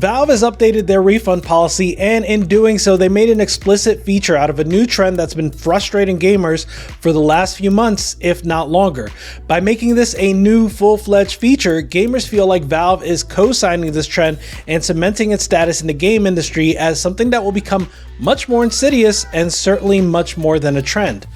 Valve has updated their refund policy, and in doing so, they made an explicit feature out of a new trend that's been frustrating gamers for the last few months, if not longer. By making this a new full-fledged feature, gamers feel like Valve is co-signing this trend and cementing its status in the game industry as something that will become much more insidious and certainly much more than a trend.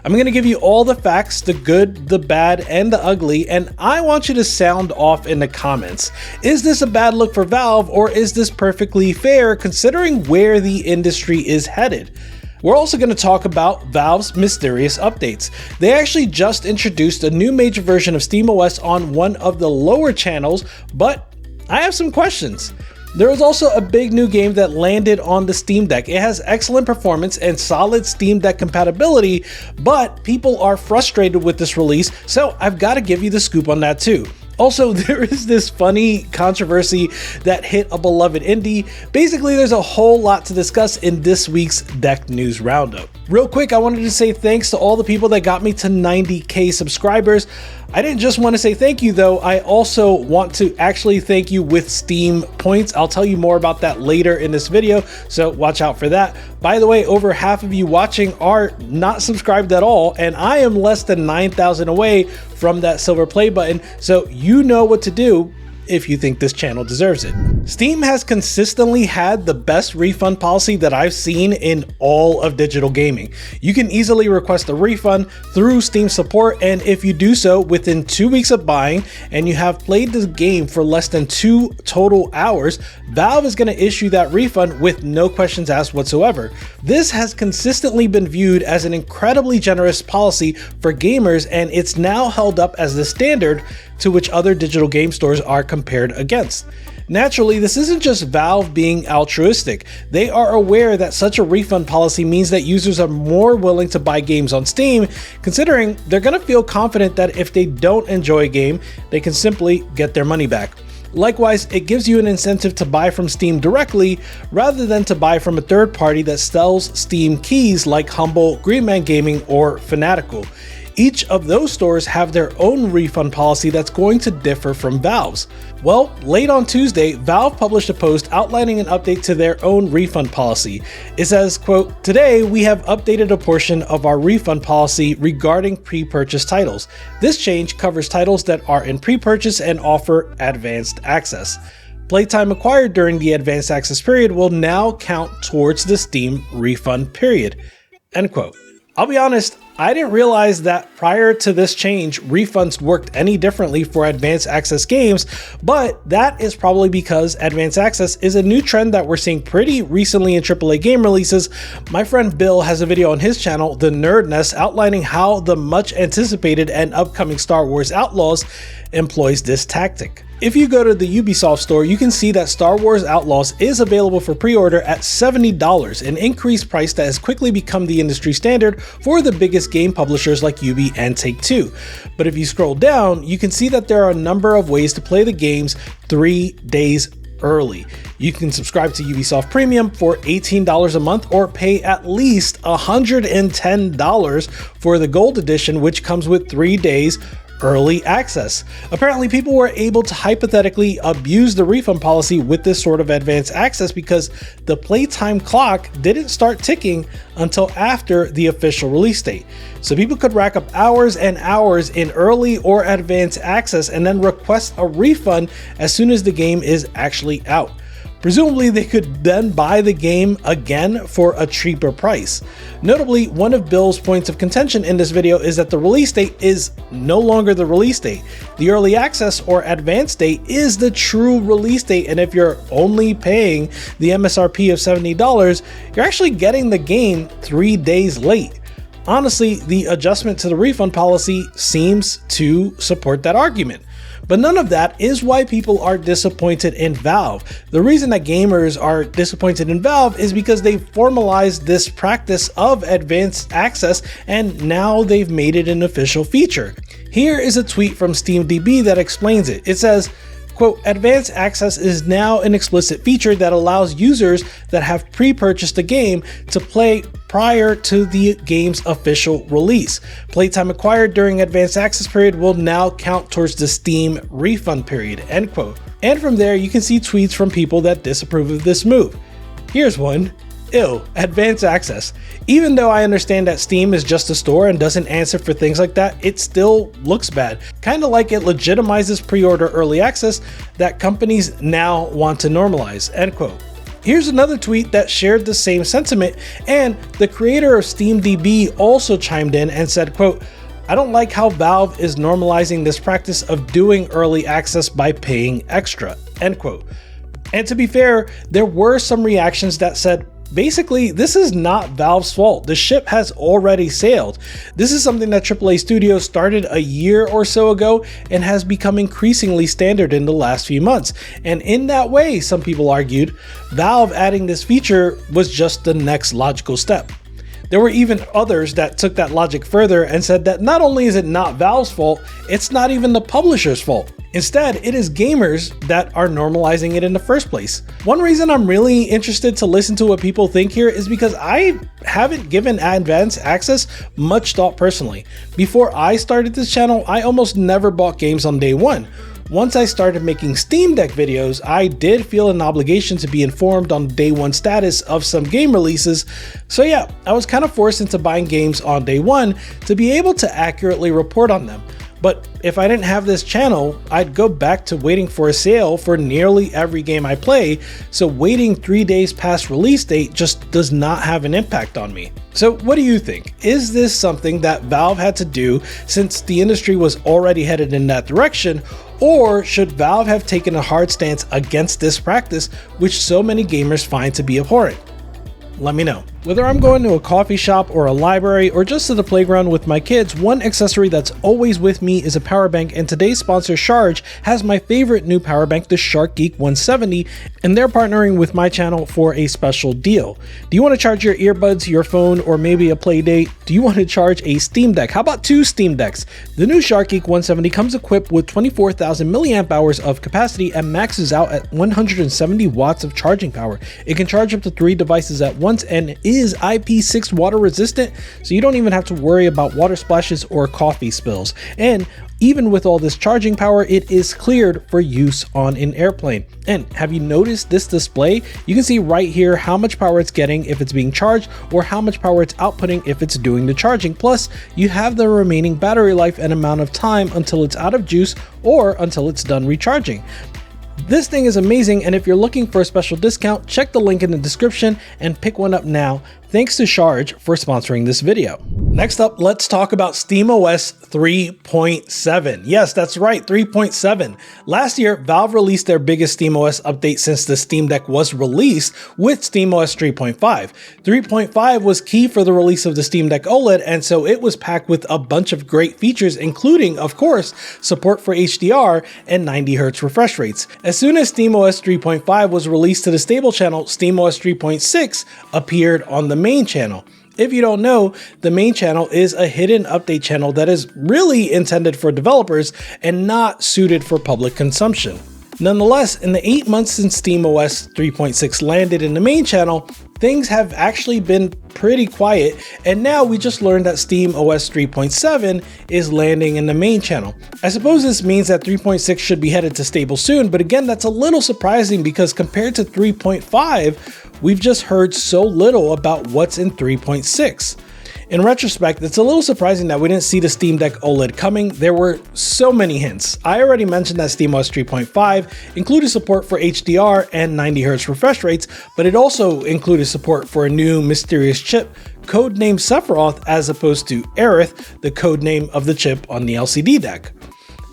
I'm going to give you all the facts, the good, the bad, and the ugly, and I want you to sound off in the comments. Is this a bad look for Valve, or is this perfectly fair considering where the industry is headed? We're also going to talk about Valve's mysterious updates. They actually just introduced a new major version of SteamOS on one of the lower channels, but I have some questions. There was also a big new game that landed on the Steam Deck. It has excellent performance and solid Steam Deck compatibility, but people are frustrated with this release, so I've got to give you the scoop on that too. Also, there is this funny controversy that hit a beloved indie. Basically, there's a whole lot to discuss in this week's Deck News Roundup. Real quick, I wanted to say thanks to all the people that got me to 90K subscribers. I didn't just want to say thank you though, I also want to actually thank you with Steam points. I'll tell you more about that later in this video, so watch out for that. By the way, over half of you watching are not subscribed at all, and I am less than 9,000 away from that silver play button, so you know what to do if you think this channel deserves it. Steam has consistently had the best refund policy that I've seen in all of digital gaming. You can easily request a refund through Steam support, and if you do so within 2 weeks of buying and you have played the game for less than 2 total hours, Valve is going to issue that refund with no questions asked whatsoever. This has consistently been viewed as an incredibly generous policy for gamers, and it's now held up as the standard to which other digital game stores are compared against. Naturally, this isn't just Valve being altruistic. They are aware that such a refund policy means that users are more willing to buy games on Steam, considering they're going to feel confident that if they don't enjoy a game, they can simply get their money back. Likewise, it gives you an incentive to buy from Steam directly rather than to buy from a third party that sells Steam keys like Humble, Greenman Gaming, or Fanatical. Each of those stores have their own refund policy that's going to differ from Valve's. Well, late on Tuesday, Valve published a post outlining an update to their own refund policy. It says, quote, "Today we have updated a portion of our refund policy regarding pre-purchase titles. This change covers titles that are in pre-purchase and offer advanced access. Playtime acquired during the advanced access period will now count towards the Steam refund period." End quote. I'll be honest, I didn't realize that prior to this change, refunds worked any differently for advanced access games, but that is probably because advanced access is a new trend that we're seeing pretty recently in AAA game releases. My friend Bill has a video on his channel, The Nerd Nest, outlining how the much anticipated and upcoming Star Wars Outlaws employs this tactic. If you go to the Ubisoft store, you can see that Star Wars Outlaws is available for pre-order at $70, an increased price that has quickly become the industry standard for the biggest game publishers like Ubi and Take-Two. But if you scroll down, you can see that there are a number of ways to play the games 3 days early. You can subscribe to Ubisoft Premium for $18 a month or pay at least $110 for the Gold Edition, which comes with 3 days early access. Apparently, people were able to hypothetically abuse the refund policy with this sort of advanced access because the playtime clock didn't start ticking until after the official release date. So people could rack up hours and hours in early or advanced access and then request a refund as soon as the game is actually out. Presumably, they could then buy the game again for a cheaper price. Notably, one of Bill's points of contention in this video is that the release date is no longer the release date. The early access or advanced date is the true release date, and if you're only paying the MSRP of $70, you're actually getting the game 3 days late. Honestly, the adjustment to the refund policy seems to support that argument. But none of that is why people are disappointed in Valve. The reason that gamers are disappointed in Valve is because they've formalized this practice of advanced access and now they've made it an official feature. Here is a tweet from SteamDB that explains it. It says, quote, advanced access is now an explicit feature that allows users that have pre-purchased a game to play prior to the game's official release. Playtime acquired during advanced access period will now count towards the Steam refund period, end quote. And from there, you can see tweets from people that disapprove of this move. Here's one. Ew, advanced access. Even though I understand that Steam is just a store and doesn't answer for things like that, it still looks bad. Kinda like it legitimizes pre-order early access that companies now want to normalize, end quote. Here's another tweet that shared the same sentiment, and the creator of SteamDB also chimed in and said, quote, I don't like how Valve is normalizing this practice of doing early access by paying extra, end quote. And to be fair, there were some reactions that said, basically, this is not Valve's fault. The ship has already sailed. This is something that AAA Studios started a year or so ago and has become increasingly standard in the last few months. And in that way, some people argued, Valve adding this feature was just the next logical step. There were even others that took that logic further and said that not only is it not Valve's fault, it's not even the publisher's fault. Instead, it is gamers that are normalizing it in the first place. One reason I'm really interested to listen to what people think here is because I haven't given advanced access much thought personally. Before I started this channel, I almost never bought games on day one. Once I started making Steam Deck videos, I did feel an obligation to be informed on the day one status of some game releases. So yeah, I was kind of forced into buying games on day one to be able to accurately report on them. But if I didn't have this channel, I'd go back to waiting for a sale for nearly every game I play, so waiting 3 days past release date just does not have an impact on me. So what do you think? Is this something that Valve had to do since the industry was already headed in that direction, or should Valve have taken a hard stance against this practice, which so many gamers find to be abhorrent? Let me know. Whether I'm going to a coffee shop or a library or just to the playground with my kids, one accessory that's always with me is a power bank, and today's sponsor Charge has my favorite new power bank, the Shark Geek 170, and they're partnering with my channel for a special deal. Do you want to charge your earbuds, your phone, or maybe a play date? Do you want to charge a Steam Deck? How about 2 Steam Decks? The new Shark Geek 170 comes equipped with 24,000 milliamp hours of capacity and maxes out at 170 watts of charging power. It can charge up to 3 devices at once and is IP6 water resistant, so you don't even have to worry about water splashes or coffee spills. And even with all this charging power, it is cleared for use on an airplane. And have you noticed this display? You can see right here how much power it's getting if it's being charged, or how much power it's outputting if it's doing the charging. Plus, you have the remaining battery life and amount of time until it's out of juice or until it's done recharging. This thing is amazing, and if you're looking for a special discount, check the link in the description and pick one up now. Thanks to Charge for sponsoring this video. Next up, let's talk about SteamOS 3.7. Yes, that's right, 3.7. Last year, Valve released their biggest SteamOS update since the Steam Deck was released with SteamOS 3.5. 3.5 was key for the release of the Steam Deck OLED, and so it was packed with a bunch of great features, including, of course, support for HDR and 90Hz refresh rates. As soon as SteamOS 3.5 was released to the stable channel, SteamOS 3.6 appeared on the main channel. If you don't know, the main channel is a hidden update channel that is really intended for developers and not suited for public consumption. Nonetheless, in the 8 months since SteamOS 3.6 landed in the main channel, things have actually been pretty quiet, and now we just learned that SteamOS 3.7 is landing in the main channel. I suppose this means that 3.6 should be headed to stable soon, but again, that's a little surprising because compared to 3.5, we've just heard so little about what's in 3.6. In retrospect, it's a little surprising that we didn't see the Steam Deck OLED coming. There were so many hints. I already mentioned that SteamOS 3.5 included support for HDR and 90Hz refresh rates, but it also included support for a new mysterious chip codenamed Sephiroth as opposed to Aerith, the codename of the chip on the LCD deck.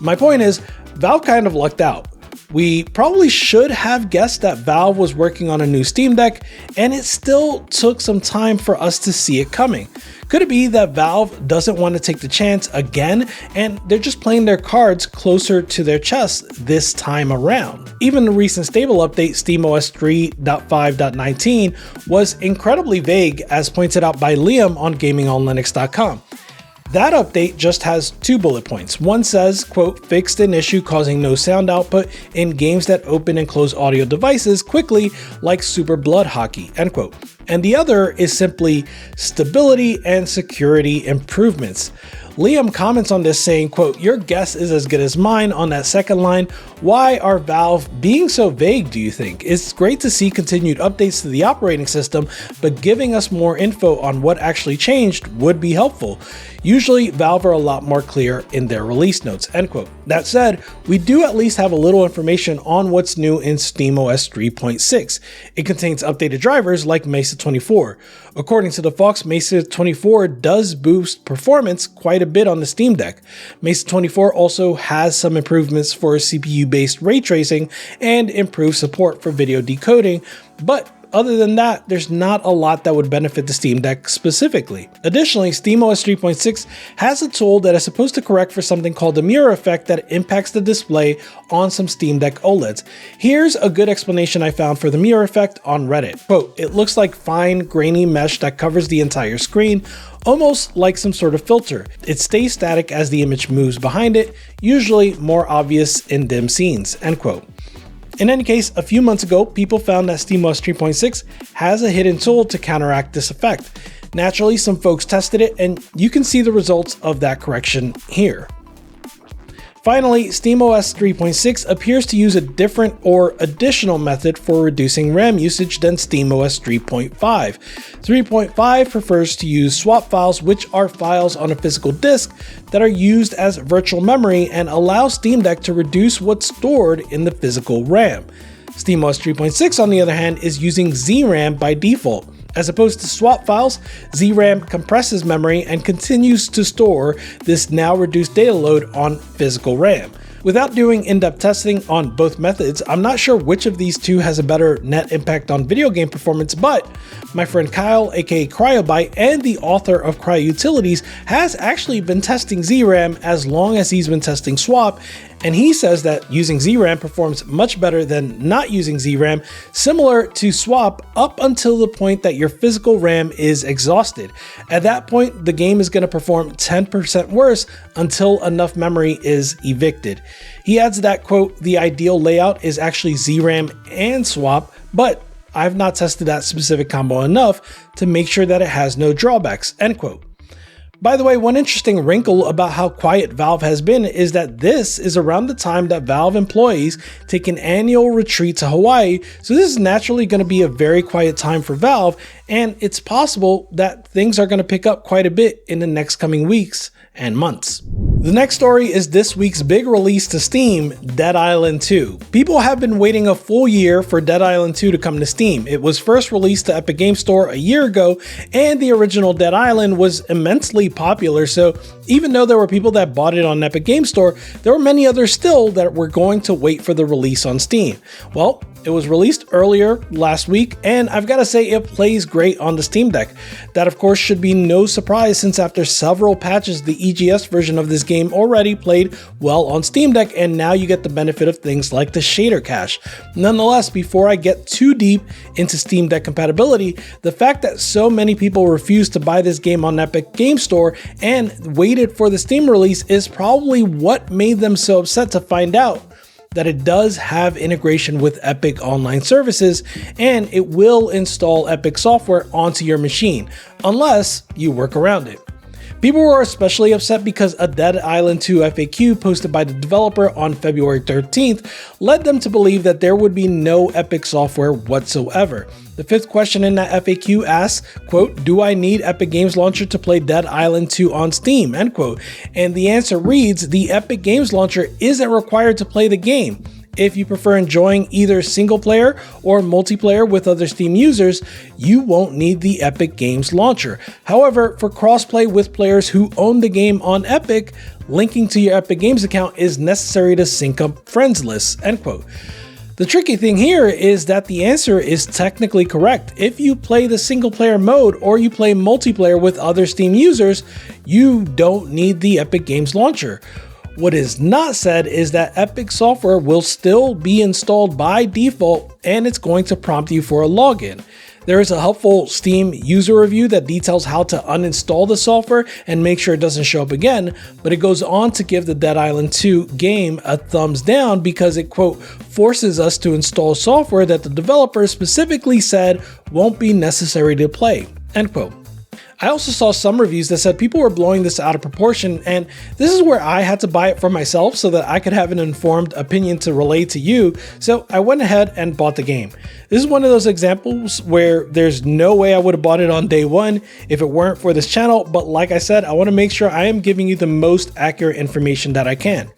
My point is, Valve kind of lucked out. We probably should have guessed that Valve was working on a new Steam Deck, and it still took some time for us to see it coming. Could it be that Valve doesn't want to take the chance again, and they're just playing their cards closer to their chest this time around? Even the recent stable update, SteamOS 3.5.19, was incredibly vague, as pointed out by Liam on GamingOnLinux.com. That update just has 2 bullet points. One says, quote, fixed an issue causing no sound output in games that open and close audio devices quickly like Super Blood Hockey, end quote. And the other is simply stability and security improvements. Liam comments on this saying, quote, your guess is as good as mine on that second line. Why are Valve being so vague, do you think? It's great to see continued updates to the operating system, but giving us more info on what actually changed would be helpful. Usually, Valve are a lot more clear in their release notes, end quote. That said, we do at least have a little information on what's new in SteamOS 3.6. It contains updated drivers like Mesa 24. According to the Fox, Mesa 24 does boost performance quite a bit on the Steam Deck. Mesa 24 also has some improvements for CPU-based ray tracing and improved support for video decoding, but other than that, there's not a lot that would benefit the Steam Deck specifically. Additionally, SteamOS 3.6 has a tool that is supposed to correct for something called the mirror effect that impacts the display on some Steam Deck OLEDs. Here's a good explanation I found for the mirror effect on Reddit. Quote, it looks like fine, grainy mesh that covers the entire screen, almost like some sort of filter. It stays static as the image moves behind it, usually more obvious in dim scenes, end quote. In any case, a few months ago, people found that SteamOS 3.6 has a hidden tool to counteract this effect. Naturally, some folks tested it, and you can see the results of that correction here. Finally, SteamOS 3.6 appears to use a different or additional method for reducing RAM usage than SteamOS 3.5. 3.5 prefers to use swap files, which are files on a physical disk that are used as virtual memory and allow Steam Deck to reduce what's stored in the physical RAM. SteamOS 3.6, on the other hand, is using ZRAM by default. As opposed to swap files, ZRAM compresses memory and continues to store this now reduced data load on physical RAM. Without doing in-depth testing on both methods, I'm not sure which of these two has a better net impact on video game performance, but my friend Kyle, aka CryoByte, and the author of Cryo Utilities, has actually been testing ZRAM as long as he's been testing swap, and he says that using ZRAM performs much better than not using ZRAM, similar to swap up until the point that your physical RAM is exhausted. At that point, the game is going to perform 10% worse until enough memory is evicted. He adds that, quote, the ideal layout is actually ZRAM and swap, but I've not tested that specific combo enough to make sure that it has no drawbacks, end quote. By the way, one interesting wrinkle about how quiet Valve has been is that this is around the time that Valve employees take an annual retreat to Hawaii, so this is naturally going to be a very quiet time for Valve, and it's possible that things are going to pick up quite a bit in the next coming weeks and months. The next story is this week's big release to Steam, Dead Island 2. People have been waiting a full year for Dead Island 2 to come to Steam. It was first released to Epic Games Store a year ago, and the original Dead Island was immensely popular, so even though there were people that bought it on Epic Games Store, there were many others still that were going to wait for the release on Steam. Well, it was released earlier last week, and I've got to say it plays great on the Steam Deck. That of course should be no surprise, since after several patches, the EGS version of this game already played well on Steam Deck, and now you get the benefit of things like the shader cache. Nonetheless, before I get too deep into Steam Deck compatibility, the fact that so many people refused to buy this game on Epic Games Store and waited for the Steam release is probably what made them so upset to find out that it does have integration with Epic Online Services, and it will install Epic software onto your machine, unless you work around it. People were especially upset because a Dead Island 2 FAQ posted by the developer on February 13th led them to believe that there would be no Epic software whatsoever. The fifth question in that FAQ asks, quote, do I need Epic Games Launcher to play Dead Island 2 on Steam, end quote. And the answer reads, the Epic Games Launcher isn't required to play the game. If you prefer enjoying either single player or multiplayer with other Steam users, you won't need the Epic Games Launcher. However, for crossplay with players who own the game on Epic, linking to your Epic Games account is necessary to sync up friends lists, end quote. The tricky thing here is that the answer is technically correct. If you play the single player mode or you play multiplayer with other Steam users, you don't need the Epic Games Launcher. What is not said is that Epic software will still be installed by default, and it's going to prompt you for a login. There is a helpful Steam user review that details how to uninstall the software and make sure it doesn't show up again, but it goes on to give the Dead Island 2 game a thumbs down because it, quote, forces us to install software that the developer specifically said won't be necessary to play, end quote. I also saw some reviews that said people were blowing this out of proportion, and this is where I had to buy it for myself so that I could have an informed opinion to relay to you, so I went ahead and bought the game. This is one of those examples where there's no way I would have bought it on day one if it weren't for this channel, but like I said, I want to make sure I am giving you the most accurate information that I can.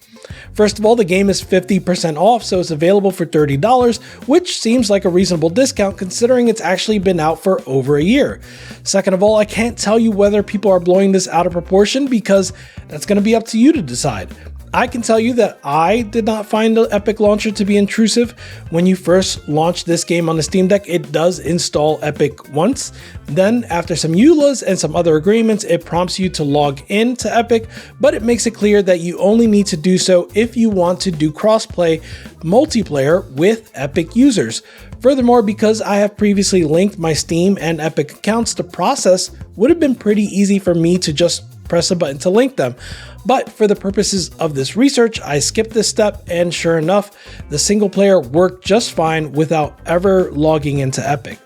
First of all, the game is 50% off, so it's available for $30, which seems like a reasonable discount considering it's actually been out for over a year. Second of all, I can't tell you whether people are blowing this out of proportion because that's going to be up to you to decide. I can tell you that I did not find the Epic Launcher to be intrusive. When you first launch this game on the Steam Deck, it does install Epic once. Then, after some EULAs and some other agreements, it prompts you to log in to Epic, but it makes it clear that you only need to do so if you want to do crossplay multiplayer with Epic users. Furthermore, because I have previously linked my Steam and Epic accounts, the process would have been pretty easy for me to just press a button to link them. But for the purposes of this research, I skipped this step, and sure enough, the single player worked just fine without ever logging into Epic.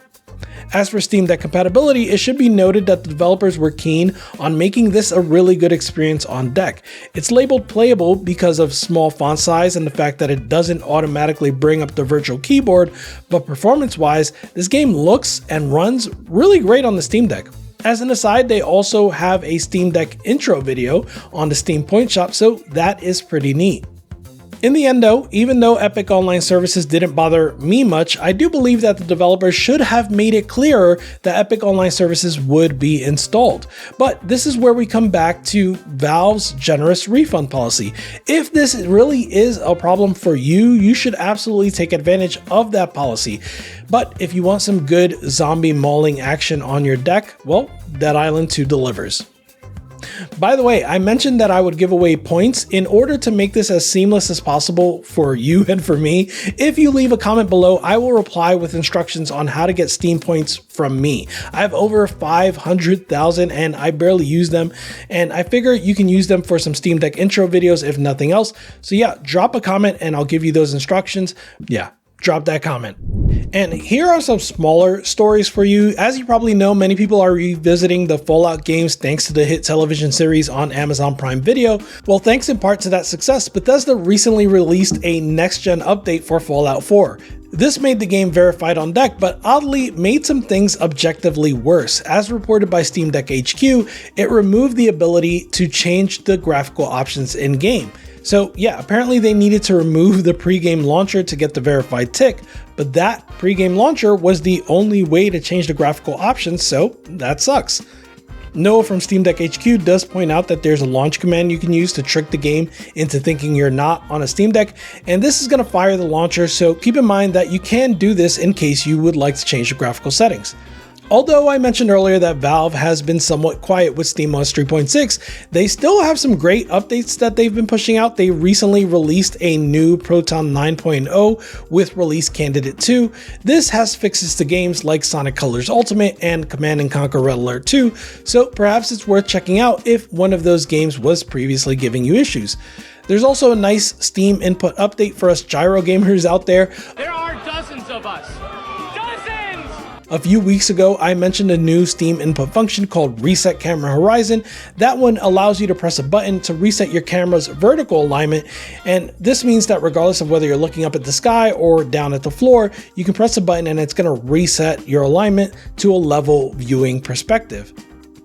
As for Steam Deck compatibility, it should be noted that the developers were keen on making this a really good experience on deck. It's labeled playable because of small font size and the fact that it doesn't automatically bring up the virtual keyboard, but performance-wise, this game looks and runs really great on the Steam Deck. As an aside, they also have a Steam Deck intro video on the Steam Point Shop, so that is pretty neat. In the end though, even though Epic Online Services didn't bother me much, I do believe that the developers should have made it clearer that Epic Online Services would be installed. But this is where we come back to Valve's generous refund policy. If this really is a problem for you, you should absolutely take advantage of that policy. But if you want some good zombie mauling action on your deck, well, Dead Island 2 delivers. By the way, I mentioned that I would give away points. In order to make this as seamless as possible for you and for me, if you leave a comment below, I will reply with instructions on how to get Steam points from me. I have over 500,000 and I barely use them, and I figure you can use them for some Steam Deck intro videos if nothing else. So yeah, drop a comment and I'll give you those instructions. Yeah, drop that comment. And here are some smaller stories for you. As you probably know, many people are revisiting the Fallout games thanks to the hit television series on Amazon Prime Video. Well, thanks in part to that success, Bethesda recently released a next-gen update for Fallout 4. This made the game verified on deck, but oddly made some things objectively worse. As reported by Steam Deck HQ, it removed the ability to change the graphical options in-game. So yeah, apparently they needed to remove the pre-game launcher to get the verified tick, but that pre-game launcher was the only way to change the graphical options, so that sucks. Noah from Steam Deck HQ does point out that there's a launch command you can use to trick the game into thinking you're not on a Steam Deck, and this is going to fire the launcher, so keep in mind that you can do this in case you would like to change the graphical settings. Although I mentioned earlier that Valve has been somewhat quiet with SteamOS 3.6, they still have some great updates that they've been pushing out. They recently released a new Proton 9.0 with Release Candidate 2. This has fixes to games like Sonic Colors Ultimate and Command & Conquer Red Alert 2, so perhaps it's worth checking out if one of those games was previously giving you issues. There's also a nice Steam input update for us gyro gamers out there. There are dozens of us. A few weeks ago, I mentioned a new Steam input function called Reset Camera Horizon. That one allows you to press a button to reset your camera's vertical alignment, and this means that regardless of whether you're looking up at the sky or down at the floor, you can press a button and it's going to reset your alignment to a level viewing perspective.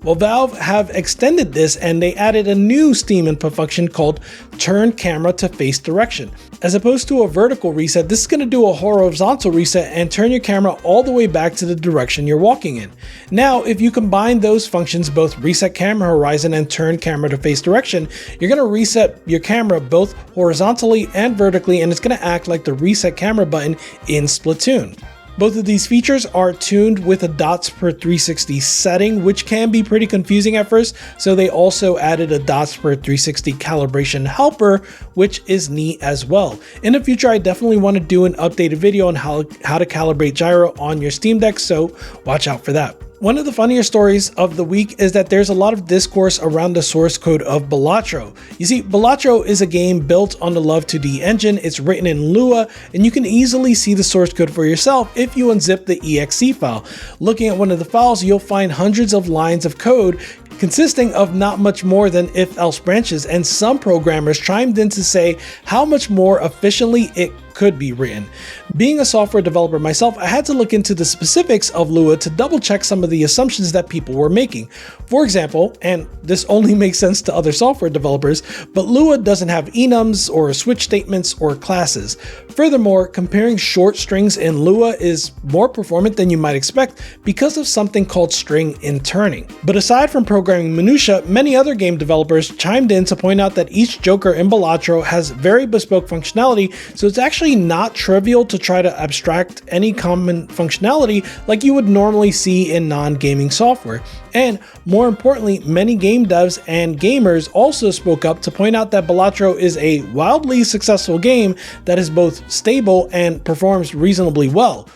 Well, Valve have extended this and they added a new Steam input function called Turn Camera to Face Direction. As opposed to a vertical reset, this is going to do a horizontal reset and turn your camera all the way back to the direction you're walking in. Now, if you combine those functions, both Reset Camera Horizon and Turn Camera to Face Direction, you're going to reset your camera both horizontally and vertically, and it's going to act like the reset camera button in Splatoon. Both of these features are tuned with a dots per 360 setting, which can be pretty confusing at first, so they also added a dots per 360 calibration helper, which is neat as well. In the future, I definitely want to do an updated video on how to calibrate gyro on your Steam Deck, so watch out for that. One of the funnier stories of the week is that there's a lot of discourse around the source code of Balatro. You see, Balatro is a game built on the Love 2D engine. It's written in Lua, and you can easily see the source code for yourself if you unzip the exe file. Looking at one of the files, you'll find hundreds of lines of code consisting of not much more than if-else branches, and some programmers chimed in to say how much more efficiently it could be written. Being a software developer myself, I had to look into the specifics of Lua to double check some of the assumptions that people were making. For example, and this only makes sense to other software developers, but Lua doesn't have enums or switch statements or classes. Furthermore, comparing short strings in Lua is more performant than you might expect because of something called string interning. But aside from programming minutia, many other game developers chimed in to point out that each joker in Balatro has very bespoke functionality, so it's actually not trivial to try to abstract any common functionality like you would normally see in non-gaming software. And more importantly, many game devs and gamers also spoke up to point out that Balatro is a wildly successful game that is both stable and performs reasonably well.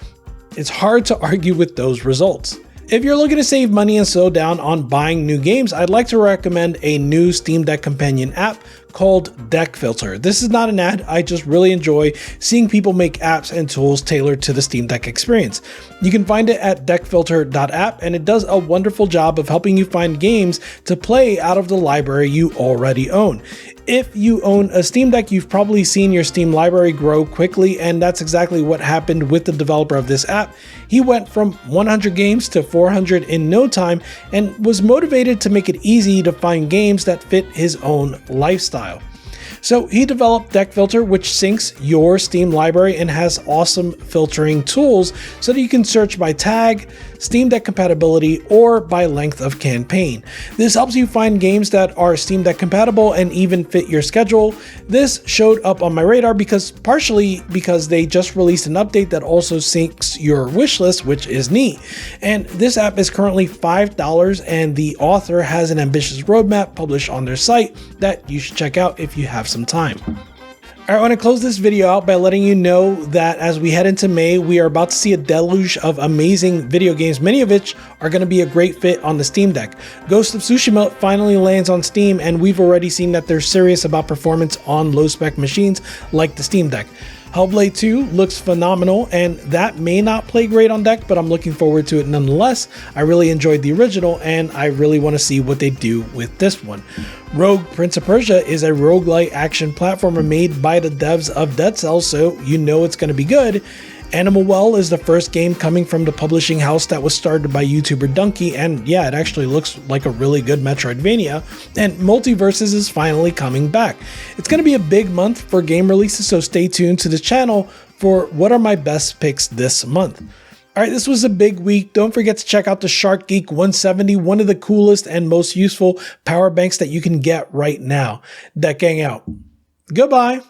It's hard to argue with those results. If you're looking to save money and slow down on buying new games, I'd like to recommend a new Steam Deck companion app called Deck Filter. This is not an ad, I just really enjoy seeing people make apps and tools tailored to the Steam Deck experience. You can find it at deckfilter.app, and it does a wonderful job of helping you find games to play out of the library you already own. If you own a Steam Deck, you've probably seen your Steam library grow quickly, and that's exactly what happened with the developer of this app. He went from 100 games to 400 in no time and was motivated to make it easy to find games that fit his own lifestyle. So he developed Deck Filter, which syncs your Steam library and has awesome filtering tools so that you can search by tag, Steam Deck compatibility, or by length of campaign. This helps you find games that are Steam Deck compatible and even fit your schedule. This showed up on my radar partially because they just released an update that also syncs your wish list, which is neat. And this app is currently $5, and the author has an ambitious roadmap published on their site that you should check out if you have some time. I want to close this video out by letting you know that as we head into May, we are about to see a deluge of amazing video games, many of which are going to be a great fit on the Steam Deck. Ghost of Tsushima finally lands on Steam, and we've already seen that they're serious about performance on low-spec machines like the Steam Deck. Hellblade 2 looks phenomenal, and that may not play great on deck, but I'm looking forward to it nonetheless. I really enjoyed the original, and I really want to see what they do with this one. Rogue Prince of Persia is a roguelite action platformer made by the devs of Dead Cells, so you know it's going to be good. Animal Well is the first game coming from the publishing house that was started by YouTuber Donkey, and yeah, it actually looks like a really good Metroidvania, and Multiverses is finally coming back. It's going to be a big month for game releases, so stay tuned to the channel for what are my best picks this month. Alright, this was a big week. Don't forget to check out the Shark Geek 170, one of the coolest and most useful power banks that you can get right now. Deck Gang out. Goodbye.